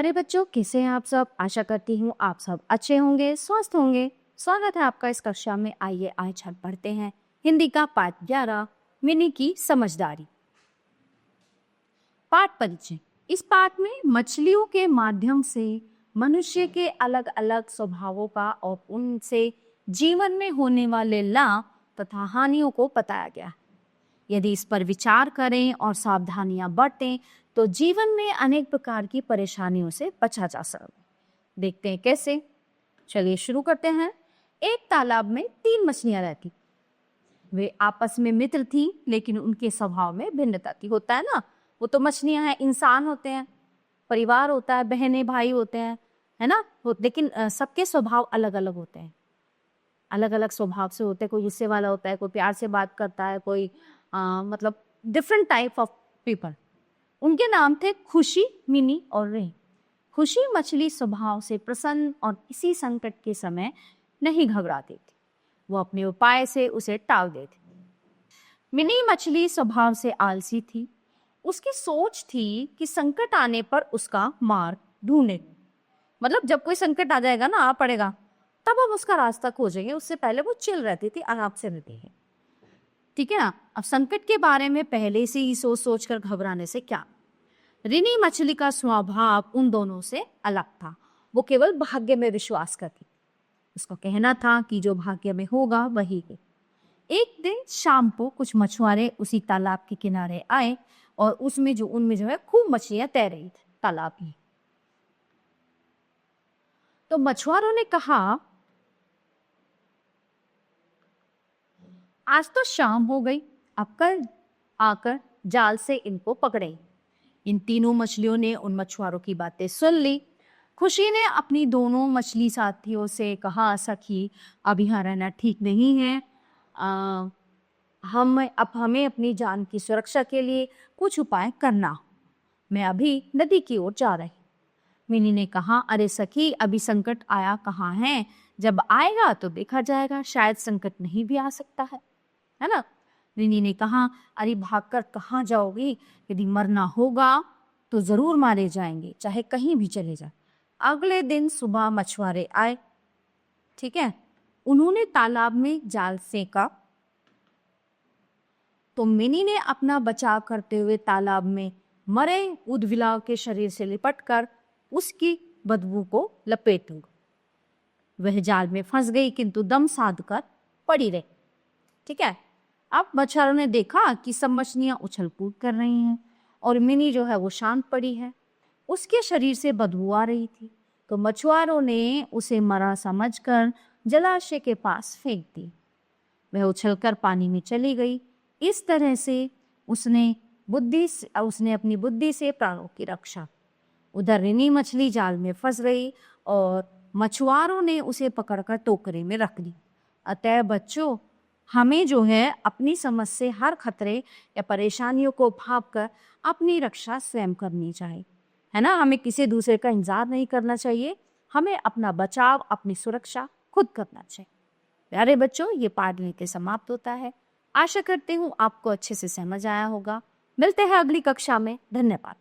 प्यारे बच्चों, कैसे हैं आप सब? आशा करती हूँ आप सब अच्छे होंगे, स्वस्थ होंगे। स्वागत है आपका इस कक्षा में। आइए आज हम पढ़ते हैं हिंदी का पाठ 11, मिनी की समझदारी। पाठ परिचय। इस पाठ में मछलियों के माध्यम से मनुष्य के अलग अलग स्वभावों का और उनसे जीवन में होने वाले लाभ तथा हानियों को बताया गया है। यदि इस पर विचार करें और सावधानियां बरतें तो जीवन में अनेक प्रकार की परेशानियों से बचा जा सकता। देखते हैं कैसे। चलिए शुरू करते हैं। एक तालाब में 3 मछलियां रहती। वे आपस में मित्र थी, लेकिन उनके स्वभाव में भिन्नता थी। होता है ना, वो तो मछलियां हैं, इंसान होते हैं, परिवार होता है, बहनें भाई होते हैं, है ना। लेकिन सबके स्वभाव अलग अलग होते हैं, अलग अलग स्वभाव से होते हैं। कोई गुस्से वाला होता है, कोई प्यार से बात करता है, कोई मतलब डिफरेंट टाइप ऑफ पीपल। उनके नाम थे खुशी, मिनी और रे। खुशी मछली स्वभाव से प्रसन्न और किसी संकट के समय नहीं घबराती थी, वो अपने उपाय से उसे टाल देती। मिनी मछली स्वभाव से आलसी थी। उसकी सोच थी कि संकट आने पर उसका मार्ग ढूंढे। मतलब जब कोई संकट आ जाएगा ना, आ पड़ेगा, तब हम उसका रास्ता खोजेंगे। उससे पहले वो चिल रहती थी, आराम से रहती है। ठीक है ना। अब संकट के बारे में पहले से ही सोच सोच कर घबराने से क्या। रिनी मछली का स्वभाव उन दोनों से अलग था। वो केवल भाग्य में विश्वास करती। उसका कहना था कि जो भाग्य में होगा वही है। एक दिन शाम को कुछ मछुआरे उसी तालाब के किनारे आए और उनमें जो है खूब मछलियां तैर रही थी तालाब में। तो मछुआरों ने कहा, आज तो शाम हो गई, अब कल आकर जाल से इनको पकड़े। इन तीनों मछलियों ने उन मछुआरों की बातें सुन ली। खुशी ने अपनी दोनों मछली साथियों से कहा, सखी अब यहाँ रहना ठीक नहीं है। हमें अपनी जान की सुरक्षा के लिए कुछ उपाय करना। मैं अभी नदी की ओर जा रही। मिनी ने कहा, अरे सखी, अभी संकट आया कहाँ है, जब आएगा तो देखा जाएगा, शायद संकट नहीं भी आ सकता है ना। रिनी ने कहा, अरे भागकर कहाँ जाओगी, यदि मरना होगा तो जरूर मारे जाएंगे, चाहे कहीं भी चले जाए। अगले दिन सुबह मछुआरे आए। ठीक है, उन्होंने तालाब में जाल फेंका तो मिनी ने अपना बचाव करते हुए तालाब में मरे उदबिलाव के शरीर से लिपटकर उसकी बदबू को लपेट लूंगा। वह जाल में फंस गई, किंतु दम साध कर पड़ी रही। ठीक है, अब मछुआरों ने देखा कि सब मछलियां उछल कूद कर रही हैं और मिनी जो है वो शांत पड़ी है। उसके शरीर से बदबू आ रही थी, तो मछुआरों ने उसे मरा समझकर जलाशय के पास फेंक दी। वह उछलकर पानी में चली गई। इस तरह से उसने अपनी बुद्धि से प्राणों की रक्षा। उधर रिनी मछली जाल में फंस गई और मछुआरों ने उसे पकड़कर टोकरे में रख दी। अतः बच्चों, हमें जो है अपनी समझ से हर खतरे या परेशानियों को भांपकर अपनी रक्षा स्वयं करनी चाहिए, है ना। हमें किसी दूसरे का इंतजार नहीं करना चाहिए, हमें अपना बचाव, अपनी सुरक्षा खुद करना चाहिए। प्यारे बच्चों, ये पाठ यहीं पे समाप्त होता है। आशा करती हूँ आपको अच्छे से समझ आया होगा। मिलते हैं अगली कक्षा में। धन्यवाद।